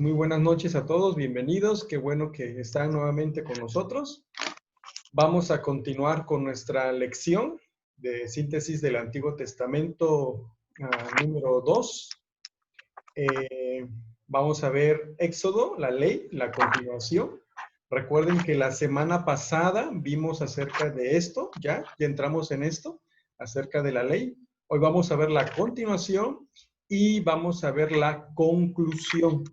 muy buenas noches a todos, bienvenidos, qué bueno que están nuevamente con nosotros. Vamos a continuar con nuestra lección de síntesis del Antiguo Testamento número 2. Vamos a ver Éxodo, la ley, la continuación. Recuerden que la semana pasada vimos acerca de esto, ya entramos en esto, acerca de la ley. Hoy vamos a ver la continuación y vamos a ver la conclusión.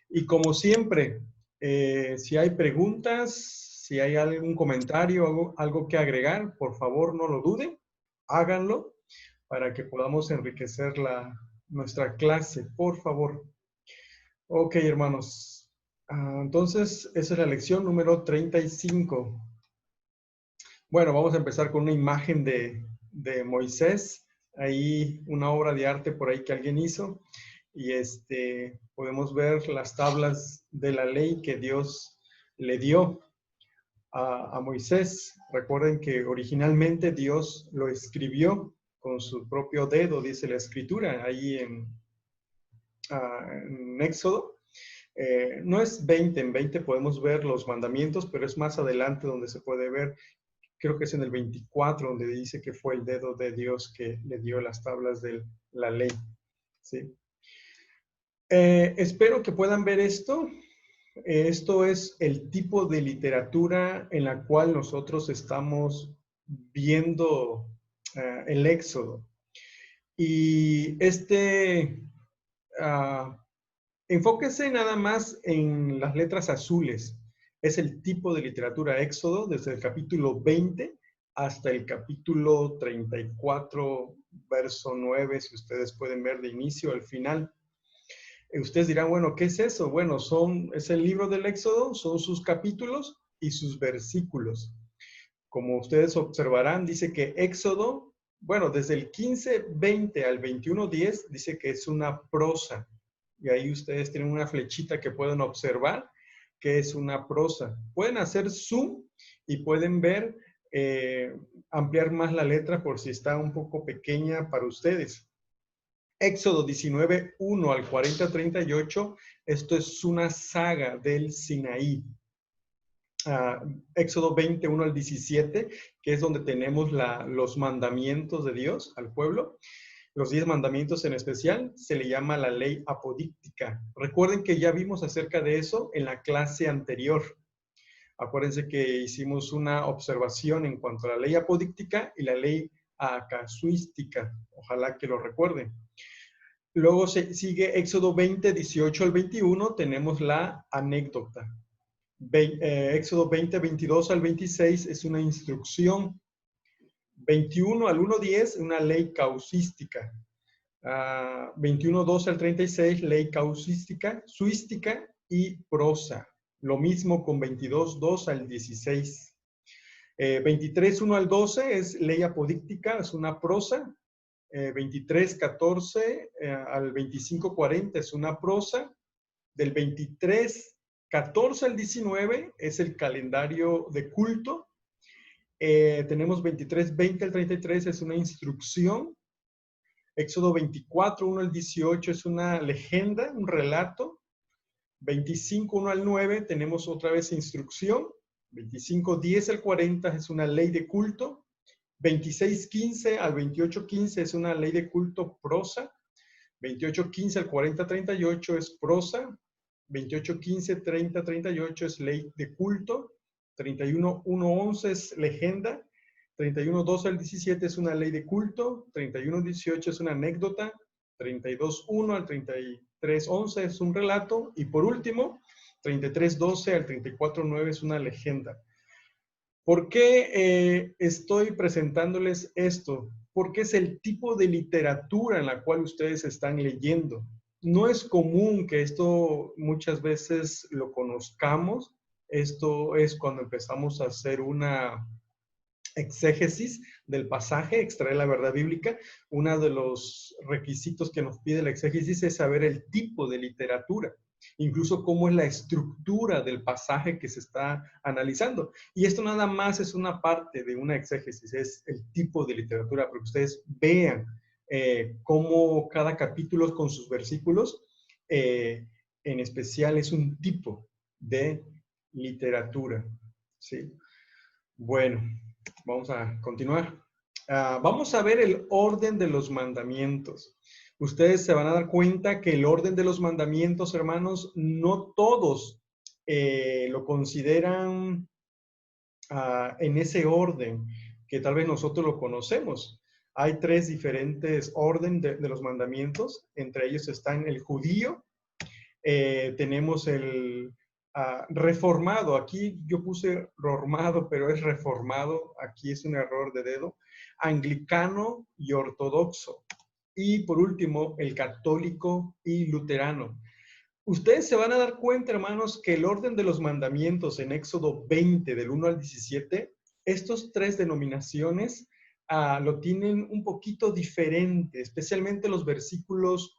Y como siempre, si hay preguntas, si hay algún comentario, algo que agregar, por favor no lo duden, háganlo para que podamos enriquecer nuestra clase, por favor. Ok, hermanos. Entonces, esa es la lección número 35. Bueno, vamos a empezar con una imagen de Moisés. Ahí una obra de arte por ahí que alguien hizo. Y podemos ver las tablas de la ley que Dios le dio a Moisés. Recuerden que originalmente Dios lo escribió con su propio dedo, dice la escritura, ahí en Éxodo. No es 20, en 20 podemos ver los mandamientos, pero es más adelante donde se puede ver, creo que es en el 24, donde dice que fue el dedo de Dios que le dio las tablas de la ley. ¿Sí? Espero que puedan ver esto. Esto es el tipo de literatura en la cual nosotros estamos viendo el Éxodo. Y enfóquese nada más en las letras azules. Es el tipo de literatura Éxodo desde el capítulo 20 hasta el capítulo 34, verso 9, si ustedes pueden ver de inicio al final. Ustedes dirán, bueno, ¿qué es eso? Bueno, es el libro del Éxodo, son sus capítulos y sus versículos. Como ustedes observarán, dice que Éxodo, bueno, desde el 15:20 al 21:10, dice que es una prosa. Y ahí ustedes tienen una flechita que pueden observar que es una prosa. Pueden hacer zoom y pueden ver, ampliar más la letra por si está un poco pequeña para ustedes. Éxodo 19:1 al 40:38, esto es una saga del Sinaí. Éxodo 21 al 17, que es donde tenemos los mandamientos de Dios al pueblo. Los 10 mandamientos en especial se le llama la ley apodíctica. Recuerden que ya vimos acerca de eso en la clase anterior. Acuérdense que hicimos una observación en cuanto a la ley apodíctica y la ley casuística. Ojalá que lo recuerden. Luego sigue Éxodo 20, 18 al 21, tenemos la anécdota. Éxodo 20, 22 al 26 es una instrucción. 21 al 1:10, una ley causística. 21, 12 al 36, ley causística, suística y prosa. Lo mismo con 22, 2 al 16. 23, 1 al 12 es ley apodíctica, es una prosa. 23, 14 al 25, 40 es una prosa. Del 23, 14 al 19 es el calendario de culto. Tenemos 23, 20 al 33 es una instrucción. Éxodo 24, 1 al 18 es una legenda, un relato. 25, 1 al 9 tenemos otra vez instrucción. 25, 10 al 40 es una ley de culto. 26, 15 al 28, 15 es una ley de culto prosa. 28, 15 al 40, 38 es prosa. 28, 15, 30, 38 es ley de culto. 31, 1, 11 es legenda. 31, 12 al 17 es una ley de culto. 31, 18 es una anécdota. 32, 1 al 33, 11 es un relato. Y por último, 33, 12 al 34, 9 es una legenda. ¿Por qué estoy presentándoles esto? Porque es el tipo de literatura en la cual ustedes están leyendo. No es común que esto muchas veces lo conozcamos. Esto es cuando empezamos a hacer una exégesis del pasaje, extraer la verdad bíblica. Uno de los requisitos que nos pide la exégesis es saber el tipo de literatura, incluso cómo es la estructura del pasaje que se está analizando. Y esto nada más es una parte de una exégesis, es el tipo de literatura, para que ustedes vean cómo cada capítulo con sus versículos en especial es un tipo de literatura, ¿sí? Bueno, vamos a continuar. Vamos a ver el orden de los mandamientos. Ustedes se van a dar cuenta que el orden de los mandamientos, hermanos, no todos lo consideran en ese orden que tal vez nosotros lo conocemos. Hay tres diferentes órdenes de los mandamientos. Entre ellos están el judío, tenemos el reformado. Aquí yo puse normado, pero es reformado. Aquí es un error de dedo. Anglicano y ortodoxo. Y por último, el católico y luterano. Ustedes se van a dar cuenta, hermanos, que el orden de los mandamientos en Éxodo 20, del 1 al 17, estos tres denominaciones lo tienen un poquito diferente, especialmente los versículos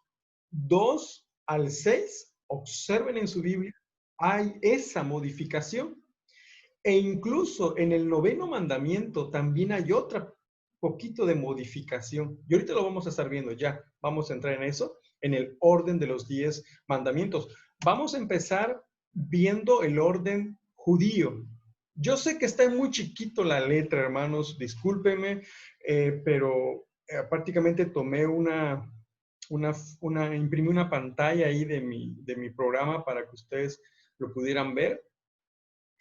2 al 6. Observen en su Biblia, hay esa modificación. E incluso en el noveno mandamiento también hay otra poquito de modificación. Y ahorita lo vamos a estar viendo ya. Vamos a entrar en eso, en el orden de los 10 mandamientos. Vamos a empezar viendo el orden judío. Yo sé que está muy chiquito la letra, hermanos, discúlpenme, pero prácticamente tomé imprimí una pantalla ahí de mi programa para que ustedes lo pudieran ver.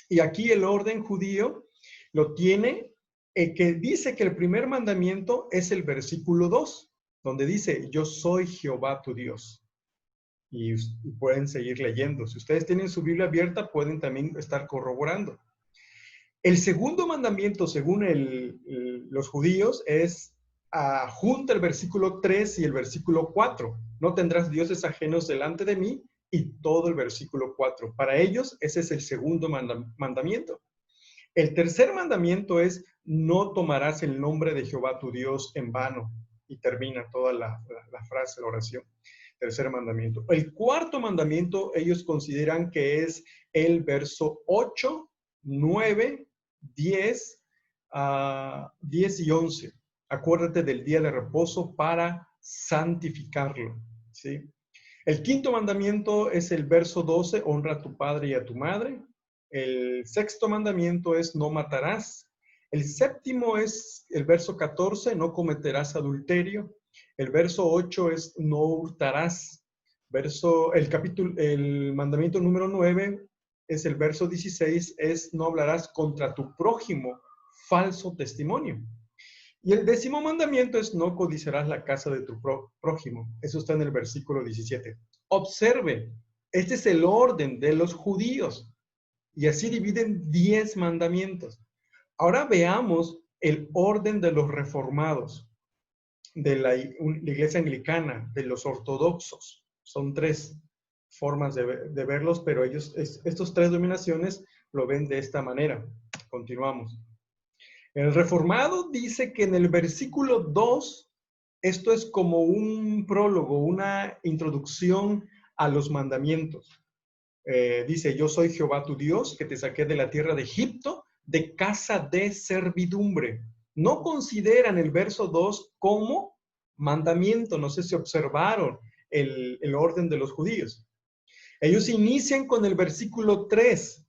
Y aquí el orden judío lo tiene, que dice que el primer mandamiento es el versículo 2, donde dice, yo soy Jehová tu Dios. Y pueden seguir leyendo. Si ustedes tienen su Biblia abierta, pueden también estar corroborando. El segundo mandamiento, según los judíos, es junta el versículo 3 y el versículo 4. No tendrás dioses ajenos delante de mí, y todo el versículo 4. Para ellos, ese es el segundo mandamiento. El tercer mandamiento es, no tomarás el nombre de Jehová tu Dios en vano. Y termina toda la frase, la oración. Tercer mandamiento. El cuarto mandamiento, ellos consideran que es el verso 8, 9, 10, 10 y 11. Acuérdate del día de reposo para santificarlo, ¿sí? El quinto mandamiento es el verso 12, honra a tu padre y a tu madre. El sexto mandamiento es no matarás. El séptimo es el verso 14, no cometerás adulterio. El verso 8 es no hurtarás. El mandamiento número 9 es el verso 16, es no hablarás contra tu prójimo, falso testimonio. Y el décimo mandamiento es no codiciarás la casa de tu prójimo. Eso está en el versículo 17. Observe, este es el orden de los judíos. Y así dividen 10 mandamientos. Ahora veamos el orden de los reformados, de la iglesia anglicana, de los ortodoxos. Son tres formas de verlos, pero estos tres denominaciones lo ven de esta manera. Continuamos. El reformado dice que en el versículo 2, esto es como un prólogo, una introducción a los mandamientos. Dice, yo soy Jehová tu Dios, que te saqué de la tierra de Egipto, de casa de servidumbre. No consideran el verso 2 como mandamiento. No sé si observaron el orden de los judíos. Ellos inician con el versículo 3.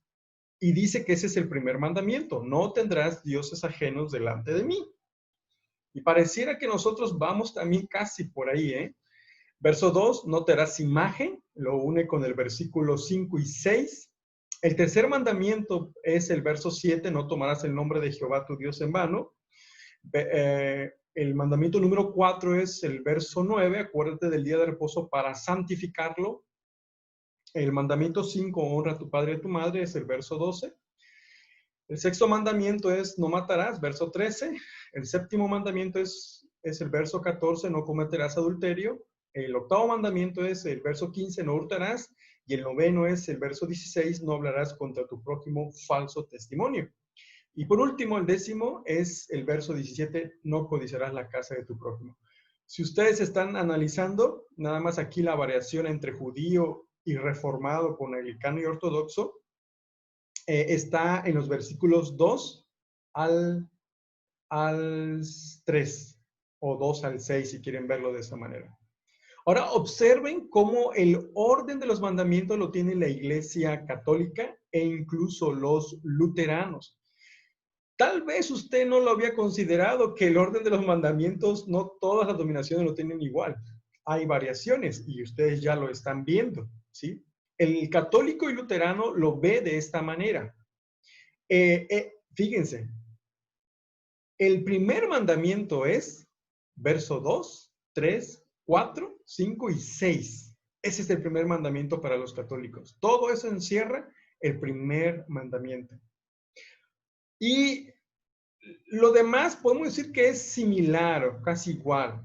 Y dice que ese es el primer mandamiento, no tendrás dioses ajenos delante de mí. Y pareciera que nosotros vamos también casi por ahí, ¿eh? Verso 2, no te harás imagen, lo une con el versículo 5 y 6. El tercer mandamiento es el verso 7, no tomarás el nombre de Jehová tu Dios en vano. El mandamiento número 4 es el verso 9, acuérdate del día de reposo para santificarlo. El mandamiento 5, honra a tu padre y a tu madre, es el verso 12. El sexto mandamiento es no matarás, verso 13. El séptimo mandamiento es el verso 14, no cometerás adulterio. El octavo mandamiento es el verso 15, no hurtarás. Y el noveno es el verso 16, no hablarás contra tu prójimo falso testimonio. Y por último, el décimo es el verso 17, no codiciarás la casa de tu prójimo. Si ustedes están analizando, nada más aquí la variación entre judío y reformado con anglicano y ortodoxo, está en los versículos 2 al 3, o 2 al 6, si quieren verlo de esa manera. Ahora observen cómo el orden de los mandamientos lo tiene la Iglesia Católica e incluso los luteranos. Tal vez usted no lo había considerado que el orden de los mandamientos, no todas las denominaciones lo tienen igual. Hay variaciones y ustedes ya lo están viendo, ¿sí? El católico y luterano lo ve de esta manera. Fíjense, el primer mandamiento es verso 2, 3, 4, 5 y 6. Ese es el primer mandamiento para los católicos. Todo eso encierra el primer mandamiento. Y lo demás podemos decir que es similar o casi igual.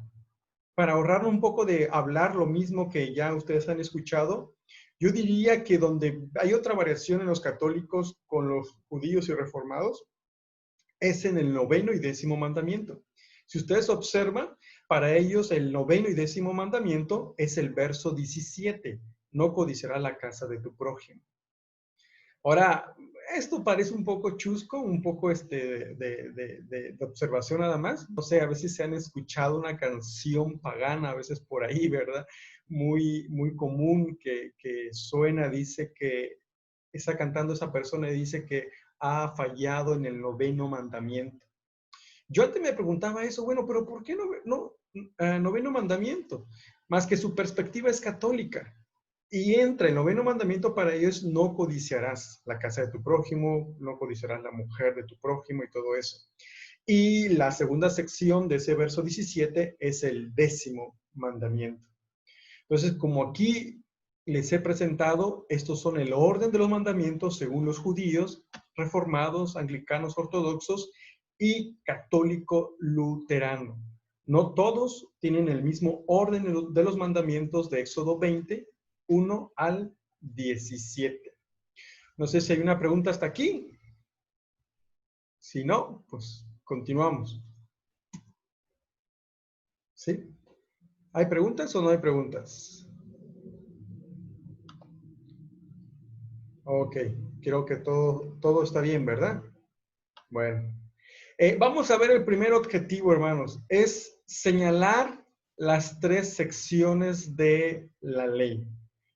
Para ahorrar un poco de hablar lo mismo que ya ustedes han escuchado, yo diría que donde hay otra variación en los católicos con los judíos y reformados es en el 9º y 10º mandamiento. Si ustedes observan, para ellos el 9º y 10º mandamiento es el verso 17. No codiciarás la casa de tu prójimo. Ahora, esto parece un poco chusco, un poco de observación nada más. No sé, a veces se han escuchado una canción pagana, a veces por ahí, ¿verdad? Muy común que suena, dice que está cantando esa persona y dice que ha fallado en el 9º mandamiento. Yo antes me preguntaba eso, bueno, pero ¿por qué 9º mandamiento? Más que su perspectiva es católica. Y entra el 9º mandamiento para ellos, no codiciarás la casa de tu prójimo, no codiciarás la mujer de tu prójimo y todo eso. Y la segunda sección de ese verso 17 es el 10º mandamiento. Entonces, como aquí les he presentado, estos son el orden de los mandamientos según los judíos, reformados, anglicanos, ortodoxos y católico luterano. No todos tienen el mismo orden de los mandamientos de Éxodo 20, 1 al 17. No sé si hay una pregunta hasta aquí. Si no, pues continuamos. ¿Sí? ¿Hay preguntas o no hay preguntas? Ok, creo que todo está bien, ¿verdad? Bueno. Vamos a ver el primer objetivo, hermanos. Es señalar las 3 secciones de la ley.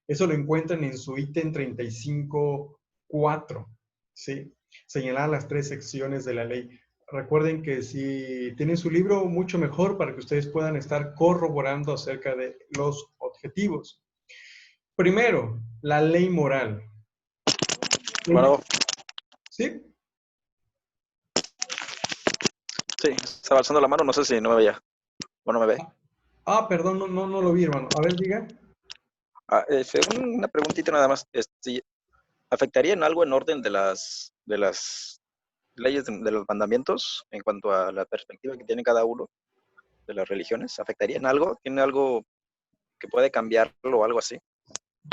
Eso lo encuentran en su ítem 35.4, ¿sí? Señalar las 3 secciones de la ley. Recuerden que si tienen su libro, mucho mejor para que ustedes puedan estar corroborando acerca de los objetivos. Primero, la ley moral. Hermano, ¿Sí? sí, estaba alzando la mano, no sé si no me veía o no me ve. Perdón, no lo vi, hermano. A ver, diga. Una preguntita nada más. ¿Afectaría en algo en orden de las leyes de los mandamientos en cuanto a la perspectiva que tiene cada uno de las religiones? ¿Afectaría en algo? ¿Tiene algo que puede cambiarlo o algo así?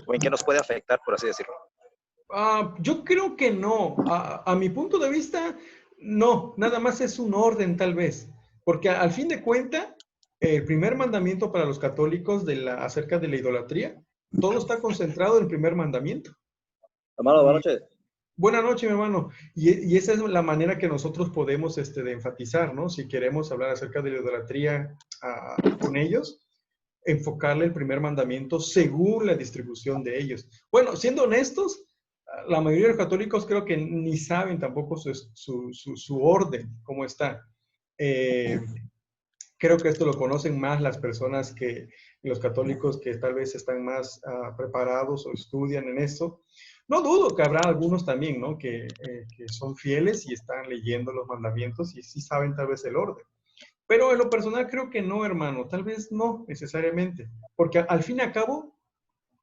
¿O en qué nos puede afectar, por así decirlo? Yo creo que no. A mi punto de vista, no. Nada más es un orden, tal vez. Porque al fin de cuentas, el primer mandamiento para los católicos acerca de la idolatría, todo está concentrado en el primer mandamiento. Hermano, buenas Y noches. buenas noches, mi hermano. Y esa es la manera que nosotros podemos de enfatizar, ¿no? Si queremos hablar acerca de la idolatría con ellos, enfocarle el primer mandamiento según la distribución de ellos. Bueno, siendo honestos, la mayoría de los católicos creo que ni saben tampoco su orden, cómo está. Creo que esto lo conocen más las personas los católicos que tal vez están más preparados o estudian en esto. No dudo que habrá algunos también, ¿no? Que son fieles y están leyendo los mandamientos y sí saben tal vez el orden. Pero en lo personal creo que no, hermano, tal vez no necesariamente, porque al fin y al cabo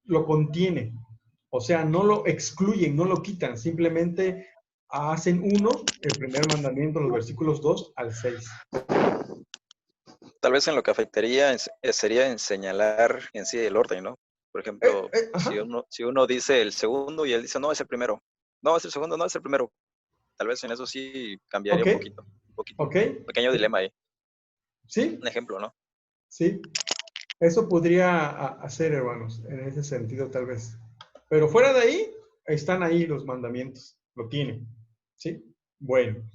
lo contiene, o sea, no lo excluyen, no lo quitan, simplemente hacen uno, el primer mandamiento, los versículos 2 al 6. Tal vez en lo que afectaría sería en señalar en sí el orden, ¿no? Por ejemplo, Ajá. si uno dice el segundo y él dice, no, es el primero. No, es el segundo, no, es el primero. Tal vez en eso sí cambiaría Ok, un poquito. ok, Un pequeño dilema ahí. sí, Un ejemplo, ¿no? sí, eso podría hacer, hermanos, en ese sentido tal vez. Pero fuera de ahí, están ahí los mandamientos, lo tienen, ¿sí? Bueno,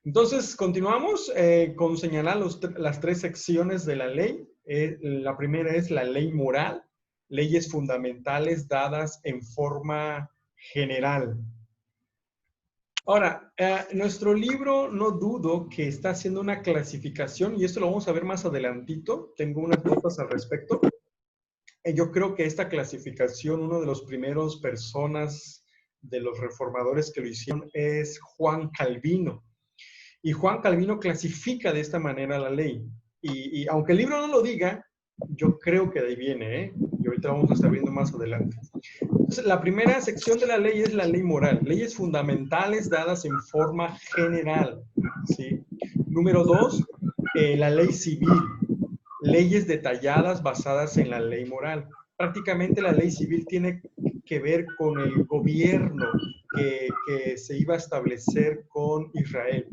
entonces continuamos con señalar las 3 secciones de la ley. La primera es la ley moral, leyes fundamentales dadas en forma general. Ahora, nuestro libro no dudo que está haciendo una clasificación, y esto lo vamos a ver más adelantito, tengo unas notas al respecto. Yo creo que esta clasificación, uno de los primeros personas de los reformadores que lo hicieron es Juan Calvino. Y Juan Calvino clasifica de esta manera la ley. Y aunque el libro no lo diga, yo creo que de ahí viene, ¿eh? Y ahorita vamos a estar viendo más adelante. Entonces, la primera sección de la ley es la ley moral, leyes fundamentales dadas en forma general, ¿sí? Número 2, la ley civil, leyes detalladas basadas en la ley moral. Prácticamente la ley civil tiene que ver con el gobierno que se iba a establecer con Israel.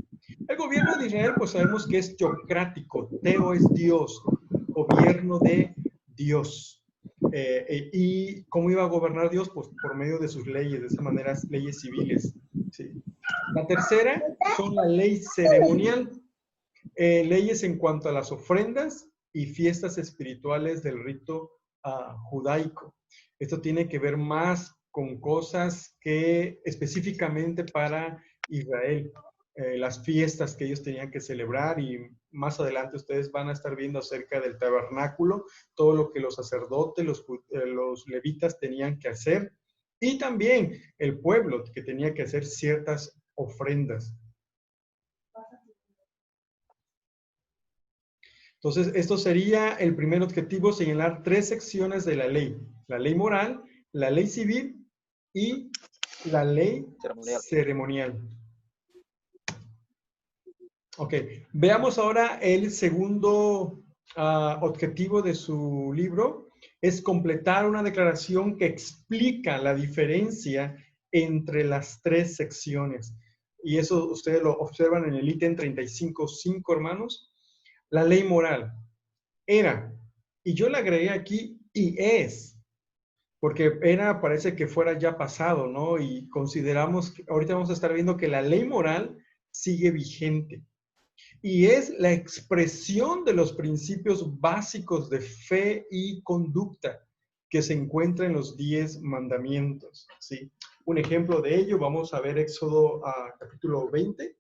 El gobierno de Israel, pues sabemos que es teocrático, teo es Dios, gobierno de Dios. ¿Y cómo iba a gobernar Dios? Pues por medio de sus leyes, de esa manera, leyes civiles. ¿Sí? La tercera son la ley ceremonial, leyes en cuanto a las ofrendas y fiestas espirituales del rito judaico. Esto tiene que ver más con cosas que específicamente para Israel, las fiestas que ellos tenían que celebrar, y más adelante ustedes van a estar viendo acerca del tabernáculo, todo lo que los sacerdotes, los levitas tenían que hacer, y también el pueblo que tenía que hacer ciertas ofrendas. Entonces, esto sería el primer objetivo, señalar 3 secciones de la ley moral, la ley civil y la ley ceremonial. Ok, veamos ahora el segundo objetivo de su libro, es completar una declaración que explica la diferencia entre las 3 secciones. Y eso ustedes lo observan en el ítem 35.5, hermanos. La ley moral era, y yo le agregué aquí, y es, porque era, parece que fuera ya pasado, ¿no? Y consideramos, ahorita vamos a estar viendo que la ley moral sigue vigente. Y es la expresión de los principios básicos de fe y conducta que se encuentra en los 10 mandamientos, ¿sí? Un ejemplo de ello, vamos a ver Éxodo capítulo 20,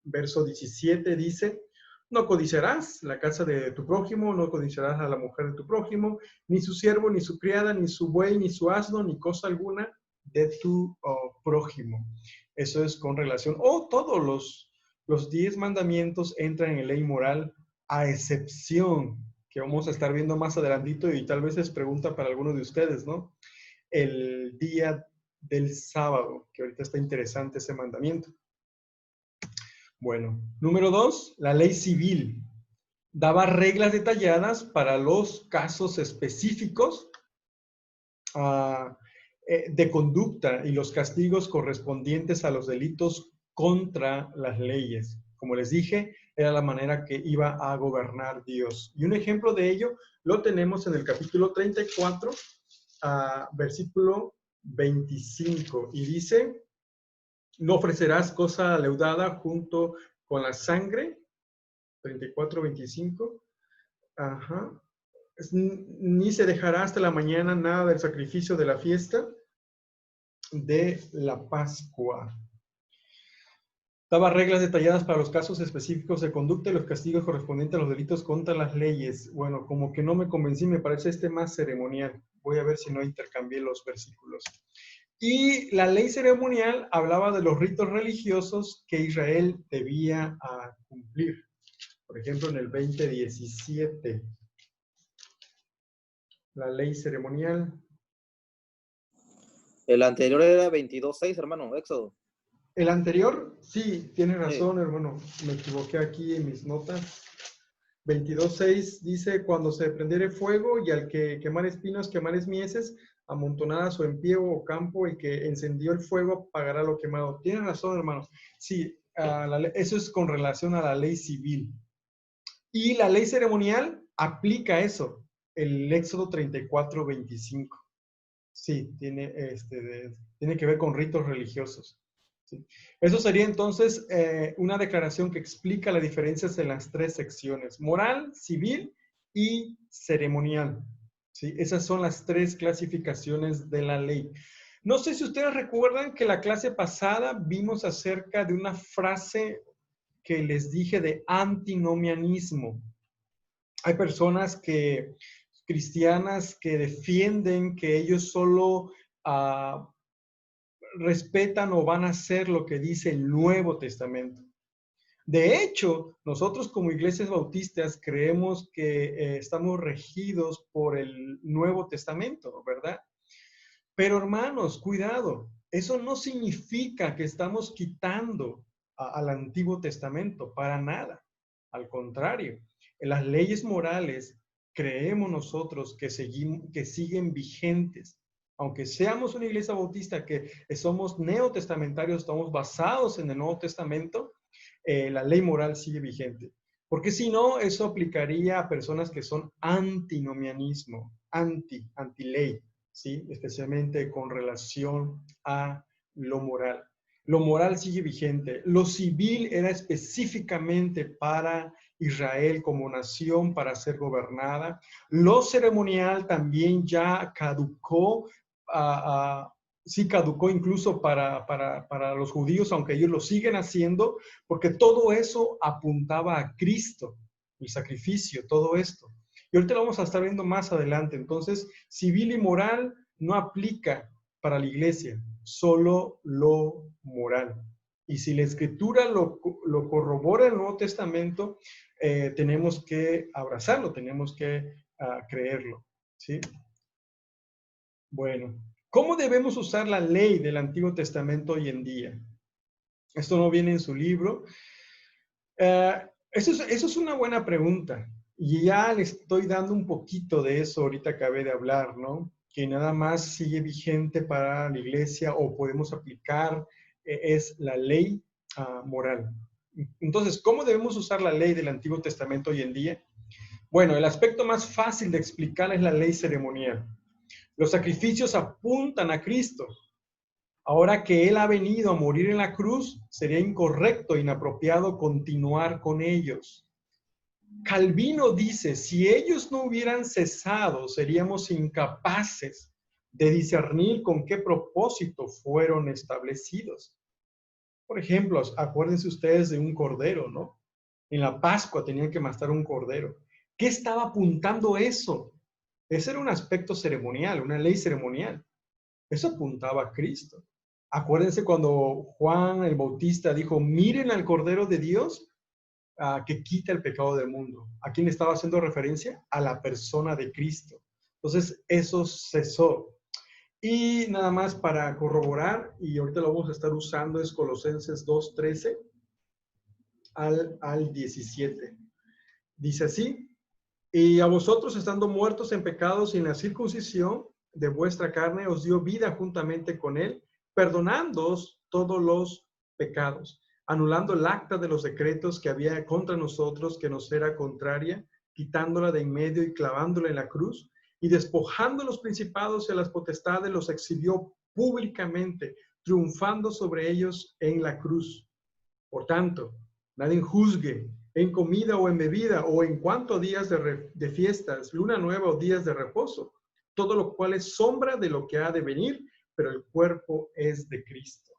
verso 17, dice: no codiciarás la casa de tu prójimo, no codiciarás a la mujer de tu prójimo, ni su siervo, ni su criada, ni su buey, ni su asno, ni cosa alguna de tu prójimo. Eso es con relación, todos los 10 mandamientos entran en ley moral, a excepción, que vamos a estar viendo más adelantito, y tal vez es pregunta para algunos de ustedes, ¿no? El día del sábado, que ahorita está interesante ese mandamiento. Bueno, número 2, la ley civil. Daba reglas detalladas para los casos específicos de conducta y los castigos correspondientes a los delitos contra las leyes. Como les dije, era la manera que iba a gobernar Dios. Y un ejemplo de ello lo tenemos en el capítulo 34, versículo 25. Y dice: no ofrecerás cosa leudada junto con la sangre. 34, 25. Ajá. Ni se dejará hasta la mañana nada del sacrificio de la fiesta de la Pascua. Daba reglas detalladas para los casos específicos de conducta y los castigos correspondientes a los delitos contra las leyes. Bueno, como que no me convencí, me parece más ceremonial. Voy a ver si no intercambié los versículos. Y la ley ceremonial hablaba de los ritos religiosos que Israel debía cumplir. Por ejemplo, en el 20:17, la ley ceremonial. El anterior era 22:6, hermano, Éxodo. ¿El anterior? Sí, tiene razón, hermano. Me equivoqué aquí en mis notas. 22:6 dice: cuando se prendiere fuego, y al que quemar espinos, quemares mieses, amontonadas o en pie o campo, y que encendió el fuego pagará lo quemado. Tiene razón, hermano. Sí, eso es con relación a la ley civil. Y la ley ceremonial aplica eso, el Éxodo 34:25. Sí, tiene que ver con ritos religiosos. ¿Sí? Eso sería entonces una declaración que explica las diferencias en las 3 secciones: moral, civil y ceremonial. ¿Sí? Esas son las tres clasificaciones de la ley. No sé si ustedes recuerdan que la clase pasada vimos acerca de una frase que les dije de antinomianismo. Hay personas cristianas que defienden que ellos solo respetan o van a hacer lo que dice el Nuevo Testamento. De hecho, nosotros como iglesias bautistas creemos que estamos regidos por el Nuevo Testamento, ¿verdad? Pero hermanos, cuidado, eso no significa que estamos quitando al Antiguo Testamento, para nada. Al contrario, en las leyes morales creemos nosotros que siguen vigentes. Aunque seamos una iglesia bautista que somos neotestamentarios, estamos basados en el Nuevo Testamento, la ley moral sigue vigente. Porque si no, eso aplicaría a personas que son antinomianismo, anti-ley, ¿sí? Especialmente con relación a lo moral. Lo moral sigue vigente. Lo civil era específicamente para Israel como nación para ser gobernada. Lo ceremonial también ya caducó, sí caducó incluso para los judíos, aunque ellos lo siguen haciendo, porque todo eso apuntaba a Cristo, el sacrificio, todo esto. Y ahorita lo vamos a estar viendo más adelante. Entonces, civil y moral no aplica para la iglesia, solo lo moral. Y si la escritura lo corrobora el Nuevo Testamento, tenemos que abrazarlo, tenemos que creerlo, ¿sí? Bueno, ¿cómo debemos usar la ley del Antiguo Testamento hoy en día? Esto no viene en su libro. Eso es una buena pregunta. Y ya le estoy dando un poquito de eso, ahorita acabé de hablar, ¿no? Que nada más sigue vigente para la iglesia o podemos aplicar, es la ley moral. Entonces, ¿cómo debemos usar la ley del Antiguo Testamento hoy en día? Bueno, el aspecto más fácil de explicar es la ley ceremonial. Los sacrificios apuntan a Cristo. Ahora que Él ha venido a morir en la cruz, sería incorrecto e inapropiado continuar con ellos. Calvino dice, si ellos no hubieran cesado, seríamos incapaces de discernir con qué propósito fueron establecidos. Por ejemplo, acuérdense ustedes de un cordero, ¿no? En la Pascua tenían que matar un cordero. ¿Qué estaba apuntando eso? Ese era un aspecto ceremonial, una ley ceremonial. Eso apuntaba a Cristo. Acuérdense cuando Juan el Bautista dijo, miren al Cordero de Dios que quita el pecado del mundo. ¿A quién estaba haciendo referencia? A la persona de Cristo. Entonces, eso cesó. Y nada más para corroborar, y ahorita lo vamos a estar usando, es Colosenses 2:13 al 17. Dice así, y a vosotros estando muertos en pecados y en la circuncisión de vuestra carne, os dio vida juntamente con él, perdonándoos todos los pecados, anulando el acta de los decretos que había contra nosotros, que nos era contraria, quitándola de en medio y clavándola en la cruz, y despojando los principados y a las potestades, los exhibió públicamente, triunfando sobre ellos en la cruz. Por tanto, nadie juzgue en comida o en bebida, o en cuanto a días de fiestas, luna nueva o días de reposo, todo lo cual es sombra de lo que ha de venir, pero el cuerpo es de Cristo.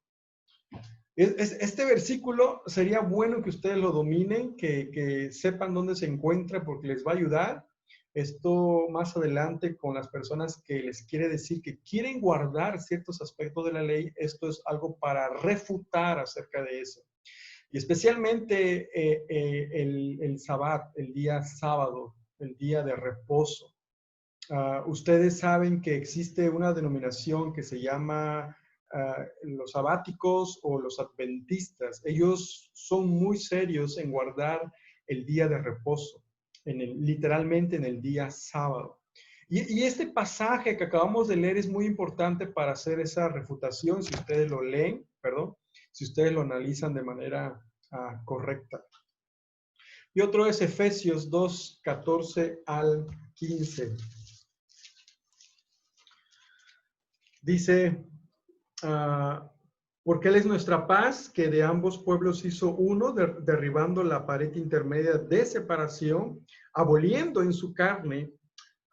Este versículo sería bueno que ustedes lo dominen, que sepan dónde se encuentra, porque les va a ayudar. Esto más adelante con las personas que les quiere decir que quieren guardar ciertos aspectos de la ley, esto es algo para refutar acerca de eso. Y especialmente el Sabbat, el día sábado, el día de reposo. Ustedes saben que existe una denominación que se llama los sabáticos o los adventistas. Ellos son muy serios en guardar el día de reposo, literalmente en el día sábado. Y este pasaje que acabamos de leer es muy importante para hacer esa refutación, si ustedes lo leen, si ustedes lo analizan de manera correcta. Y otro es Efesios 2, 14 al 15. Dice, Porque Él es nuestra paz, que de ambos pueblos hizo uno, derribando la pared intermedia de separación, aboliendo en su carne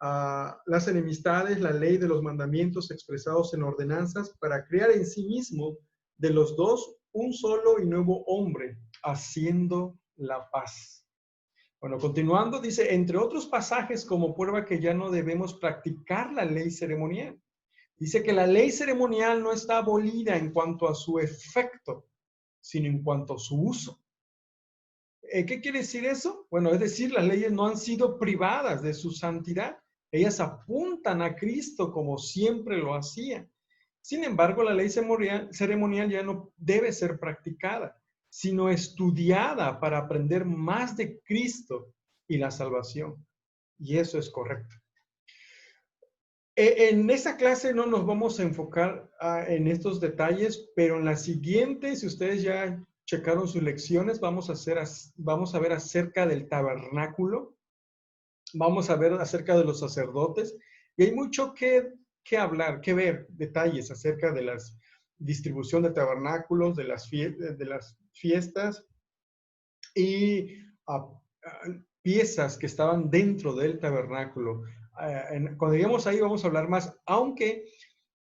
las enemistades, la ley de los mandamientos expresados en ordenanzas, para crear en sí mismo de los dos un solo y nuevo hombre, haciendo la paz. Bueno, continuando, dice, entre otros pasajes, como prueba que ya no debemos practicar la ley ceremonial. Dice que la ley ceremonial no está abolida en cuanto a su efecto, sino en cuanto a su uso. ¿Qué quiere decir eso? Bueno, es decir, las leyes no han sido privadas de su santidad. Ellas apuntan a Cristo como siempre lo hacían. Sin embargo, la ley ceremonial ya no debe ser practicada, sino estudiada para aprender más de Cristo y la salvación. Y eso es correcto. En esta clase no nos vamos a enfocar en estos detalles, pero en la siguiente, si ustedes ya checaron sus lecciones, vamos a ver acerca del tabernáculo, vamos a ver acerca de los sacerdotes, y hay mucho que hablar, que ver, detalles acerca de la distribución de tabernáculos, de las fiestas y piezas que estaban dentro del tabernáculo. Cuando lleguemos ahí vamos a hablar más, aunque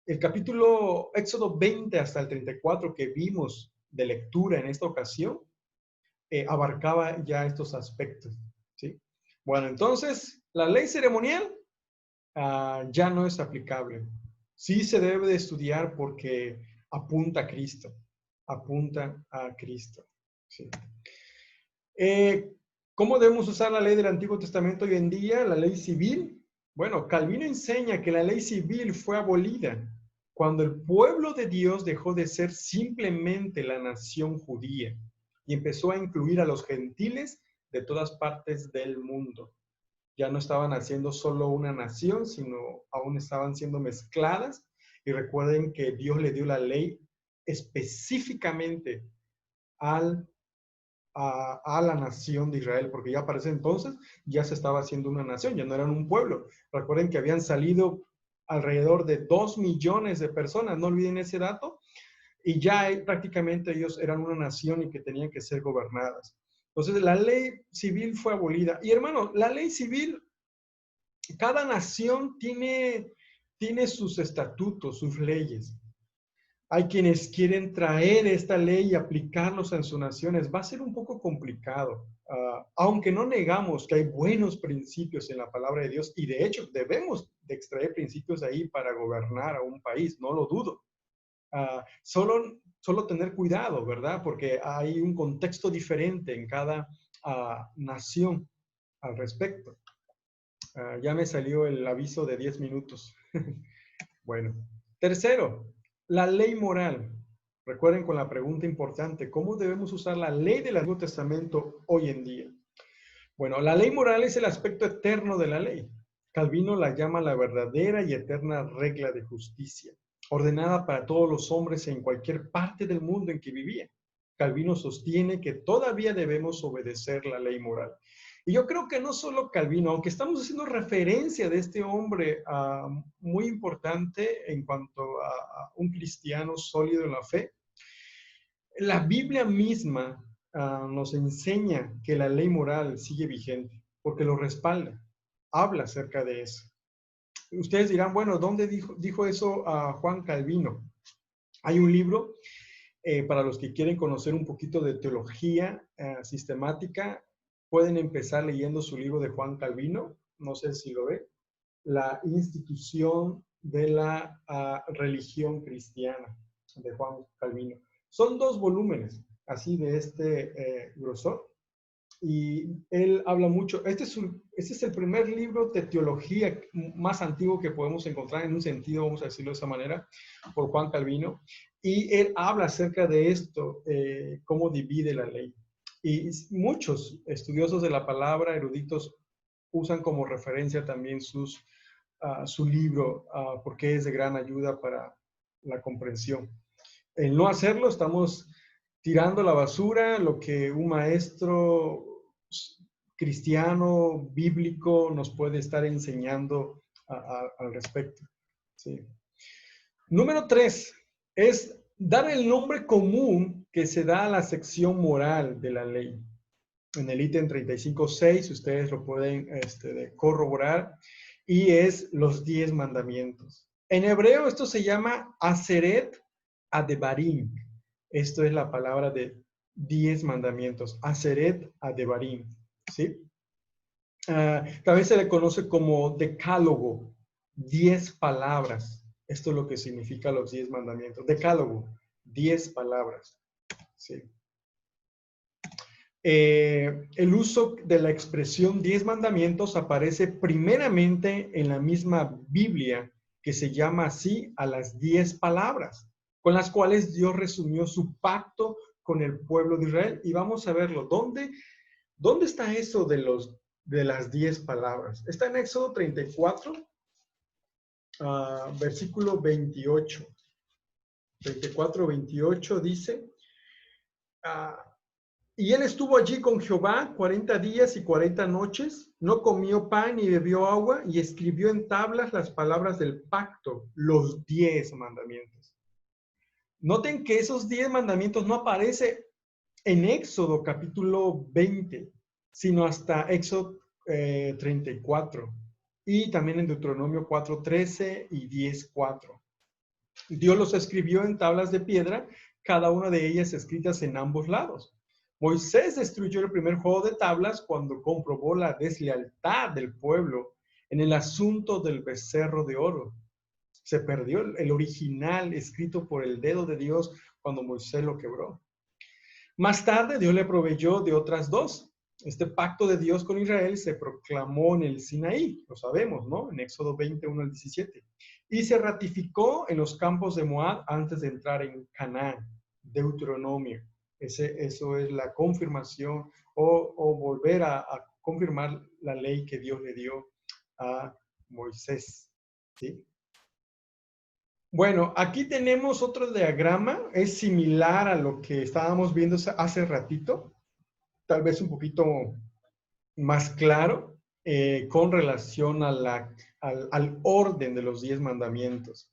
el capítulo Éxodo 20 hasta el 34 que vimos de lectura en esta ocasión, abarcaba ya estos aspectos, ¿sí? Bueno, entonces, la ley ceremonial ya no es aplicable. Sí se debe de estudiar porque apunta a Cristo, ¿sí? ¿Cómo debemos usar la ley del Antiguo Testamento hoy en día? La ley civil. Bueno, Calvino enseña que la ley civil fue abolida cuando el pueblo de Dios dejó de ser simplemente la nación judía y empezó a incluir a los gentiles de todas partes del mundo. Ya no estaban haciendo solo una nación, sino aún estaban siendo mezcladas. Y recuerden que Dios le dio la ley específicamente a la nación de Israel, porque ya para ese entonces ya se estaba haciendo una nación, ya no eran un pueblo. Recuerden que habían salido alrededor de 2 millones de personas, no olviden ese dato, y ya prácticamente ellos eran una nación y que tenían que ser gobernadas. Entonces la ley civil fue abolida. Y hermano, la ley civil, cada nación tiene sus estatutos, sus leyes. Hay quienes quieren traer esta ley y aplicarlos en sus naciones. Va a ser un poco complicado, aunque no negamos que hay buenos principios en la palabra de Dios y de hecho debemos de extraer principios ahí para gobernar a un país, no lo dudo. Solo tener cuidado, ¿verdad? Porque hay un contexto diferente en cada nación al respecto. Ya me salió el aviso de 10 minutos. Bueno, tercero, la ley moral. Recuerden con la pregunta importante, ¿cómo debemos usar la ley del Antiguo Testamento hoy en día? Bueno, la ley moral es el aspecto eterno de la ley. Calvino la llama la verdadera y eterna regla de justicia, ordenada para todos los hombres en cualquier parte del mundo en que vivían. Calvino sostiene que todavía debemos obedecer la ley moral. Y yo creo que no solo Calvino, aunque estamos haciendo referencia de este hombre muy importante en cuanto a un cristiano sólido en la fe, la Biblia misma nos enseña que la ley moral sigue vigente, porque lo respalda, habla acerca de eso. Ustedes dirán, bueno, ¿dónde dijo eso Juan Calvino? Hay un libro para los que quieren conocer un poquito de teología sistemática, pueden empezar leyendo su libro de Juan Calvino, no sé si lo ve, La institución de la religión cristiana, de Juan Calvino. Son 2 volúmenes, así de este grosor, y él habla mucho. Este es el primer libro de teología más antiguo que podemos encontrar en un sentido, vamos a decirlo de esa manera, por Juan Calvino, y él habla acerca de esto, cómo divide la ley. Y muchos estudiosos de la palabra, eruditos, usan como referencia también su libro, porque es de gran ayuda para la comprensión. El no hacerlo, estamos tirando a la basura lo que un maestro cristiano, bíblico, nos puede estar enseñando al respecto. Sí. Número 3 es dar el nombre común que se da a la sección moral de la ley. En el ítem 35.6, ustedes lo pueden corroborar, y es los 10 mandamientos. En hebreo esto se llama Aseret Adebarim. Esto es la palabra de 10 mandamientos. Aseret Adebarim. ¿Sí? También se le conoce como decálogo, 10 palabras. Esto es lo que significa los 10 mandamientos. Decálogo, 10 palabras. ¿Sí? El uso de la expresión 10 mandamientos aparece primeramente en la misma Biblia, que se llama así a las 10 palabras, con las cuales Dios resumió su pacto con el pueblo de Israel. Y vamos a verlo. ¿Dónde está eso de las 10 palabras? Está en Éxodo 34, versículo 28. 34, 28 dice... y él estuvo allí con Jehová 40 días y 40 noches, no comió pan ni bebió agua, y escribió en tablas las palabras del pacto, los 10 mandamientos. Noten que esos 10 mandamientos no aparecen en Éxodo capítulo 20, sino hasta Éxodo 34, y también en Deuteronomio 4:13 y 10:4. Dios los escribió en tablas de piedra, cada una de ellas escritas en ambos lados. Moisés destruyó el primer juego de tablas cuando comprobó la deslealtad del pueblo en el asunto del becerro de oro. Se perdió el original escrito por el dedo de Dios cuando Moisés lo quebró. Más tarde, Dios le proveyó de otras 2. Este pacto de Dios con Israel se proclamó en el Sinaí, lo sabemos, ¿no? En Éxodo 21 al 17. Y se ratificó en los campos de Moab antes de entrar en Canaán, Deuteronomio. Eso es la confirmación o volver a confirmar la ley que Dios le dio a Moisés. ¿Sí? Bueno, aquí tenemos otro diagrama. Es similar a lo que estábamos viendo hace ratito. Tal vez un poquito más claro con relación al orden de los 10 mandamientos.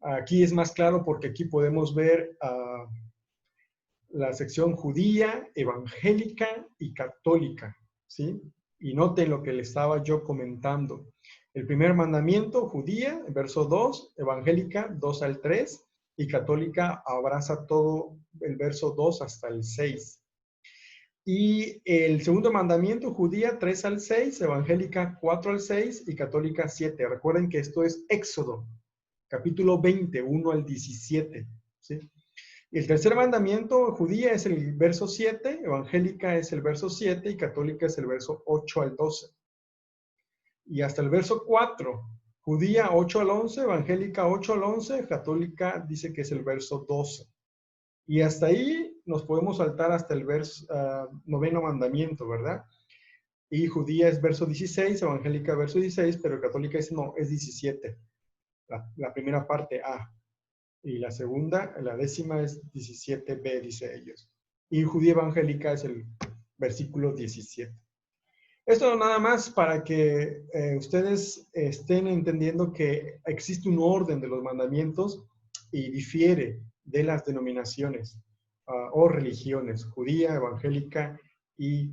Aquí es más claro porque aquí podemos ver la sección judía, evangélica y católica, ¿sí? Y noten lo que le estaba yo comentando. El primer mandamiento, judía, verso 2, evangélica, 2 al 3, y católica abraza todo el verso 2 hasta el 6. Y el segundo mandamiento, judía, 3 al 6, evangélica, 4 al 6 y católica, 7. Recuerden que esto es Éxodo, capítulo 20, 1 al 17. ¿Sí? Y el tercer mandamiento, judía, es el verso 7, evangélica es el verso 7 y católica es el verso 8 al 12. Y hasta el verso 4, judía 8 al 11, evangélica 8 al 11, católica dice que es el verso 12. Y hasta ahí nos podemos saltar hasta el noveno mandamiento, ¿verdad? Y judía es verso 16, evangélica verso 16, pero católica es 17. La primera parte A. Y la segunda, la décima es 17b, dice ellos. Y judía evangélica es el versículo 17. Esto nada más para que ustedes estén entendiendo que existe un orden de los mandamientos y difiere de las denominaciones o religiones, judía, evangélica y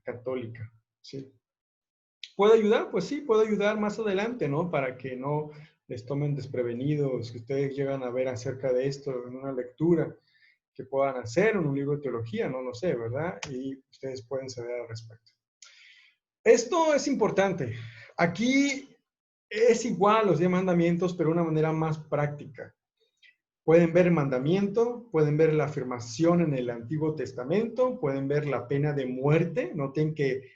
católica. ¿Sí? ¿Puede ayudar? Pues sí, puede ayudar más adelante, ¿no? Para que no les tomen desprevenidos, que ustedes llegan a ver acerca de esto en una lectura que puedan hacer, en un libro de teología, no lo sé, ¿verdad? Y ustedes pueden saber al respecto. Esto es importante. Aquí es igual los 10 mandamientos, pero de una manera más práctica. Pueden ver el mandamiento, pueden ver la afirmación en el Antiguo Testamento, pueden ver la pena de muerte. Noten que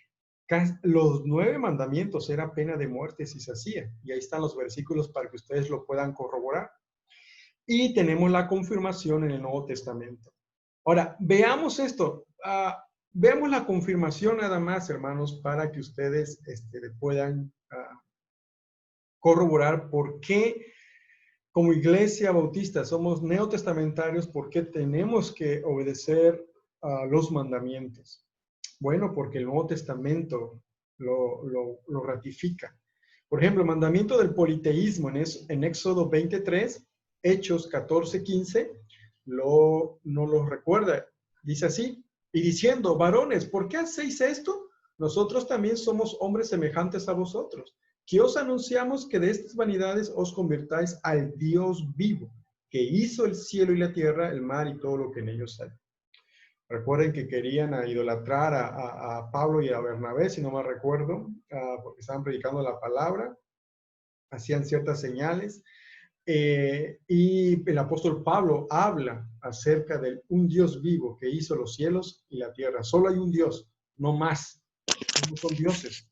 los 9 mandamientos era pena de muerte si se hacía. Y ahí están los versículos para que ustedes lo puedan corroborar. Y tenemos la confirmación en el Nuevo Testamento. Ahora, veamos esto. Veamos la confirmación nada más, hermanos, para que ustedes puedan corroborar por qué como iglesia bautista somos neotestamentarios, por qué tenemos que obedecer los mandamientos. Bueno, porque el Nuevo Testamento lo ratifica. Por ejemplo, el mandamiento del politeísmo en Éxodo 23, Hechos 14:15 no los recuerda. Dice así, y diciendo, varones, ¿por qué hacéis esto? Nosotros también somos hombres semejantes a vosotros, que os anunciamos que de estas vanidades os convirtáis al Dios vivo, que hizo el cielo y la tierra, el mar y todo lo que en ellos hay. Recuerden que querían idolatrar a Pablo y a Bernabé, si no me recuerdo, porque estaban predicando la palabra, hacían ciertas señales. Y el apóstol Pablo habla acerca de un Dios vivo que hizo los cielos y la tierra. Solo hay un Dios, no más. No son dioses.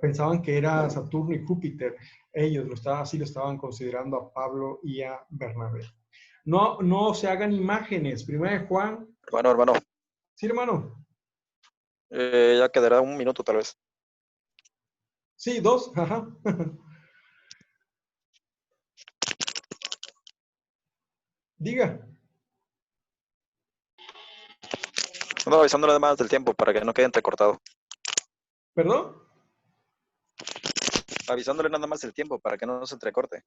Pensaban que era Saturno y Júpiter. Ellos así lo estaban considerando a Pablo y a Bernabé. No se hagan imágenes. Primera de Juan. Hermano. Sí, hermano. Ya quedará un minuto tal vez. Sí, 2. Ajá. Diga. No, avisando nada más del tiempo para que no quede entrecortado. ¿Perdón? Avisándole nada más el tiempo para que no se entrecorte.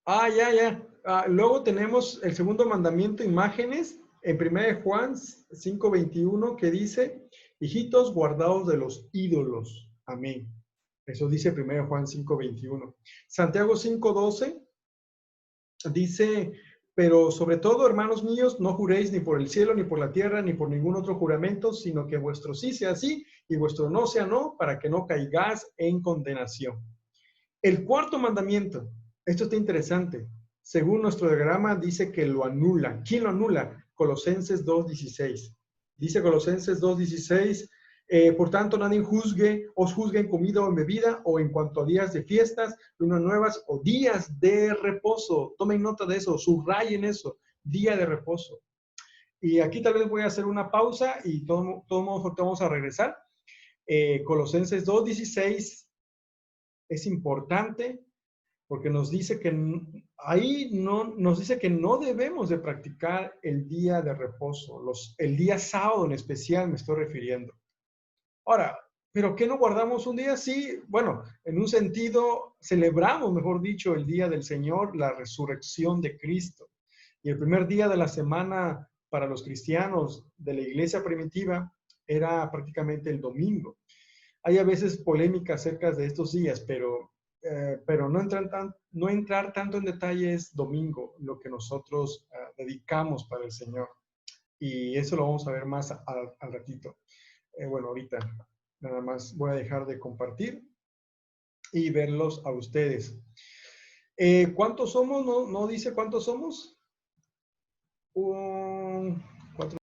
Ya. Luego tenemos el segundo mandamiento, imágenes, en 1 Juan 5:21, que dice, hijitos, guardaos de los ídolos. Amén. Eso dice 1 Juan 5:21. Santiago 5:12 dice, pero sobre todo, hermanos míos, no juréis ni por el cielo, ni por la tierra, ni por ningún otro juramento, sino que vuestro sí sea sí y vuestro no sea no, para que no caigáis en condenación. El cuarto mandamiento, esto está interesante. Según nuestro diagrama, dice que lo anula. ¿Quién lo anula? Colosenses 2:16. Dice Colosenses 2:16, por tanto, nadie os juzgue en comida o en bebida, o en cuanto a días de fiestas, lunas nuevas o días de reposo. Tomen nota de eso, subrayen eso, día de reposo. Y aquí tal vez voy a hacer una pausa y todos vamos a regresar. Colosenses 2:16 es importante porque nos dice que nos dice que no debemos de practicar el día de reposo, el día sábado en especial me estoy refiriendo. Ahora, ¿pero qué no guardamos un día? Sí, bueno, en un sentido celebramos, mejor dicho, el día del Señor, la resurrección de Cristo. Y el primer día de la semana para los cristianos de la iglesia primitiva era prácticamente el domingo. Hay a veces polémica acerca de estos días, pero no entrar tanto en detalles domingo, lo que nosotros dedicamos para el Señor. Y eso lo vamos a ver más al ratito. Bueno, ahorita nada más voy a dejar de compartir y verlos a ustedes. ¿Cuántos somos? No dice cuántos somos.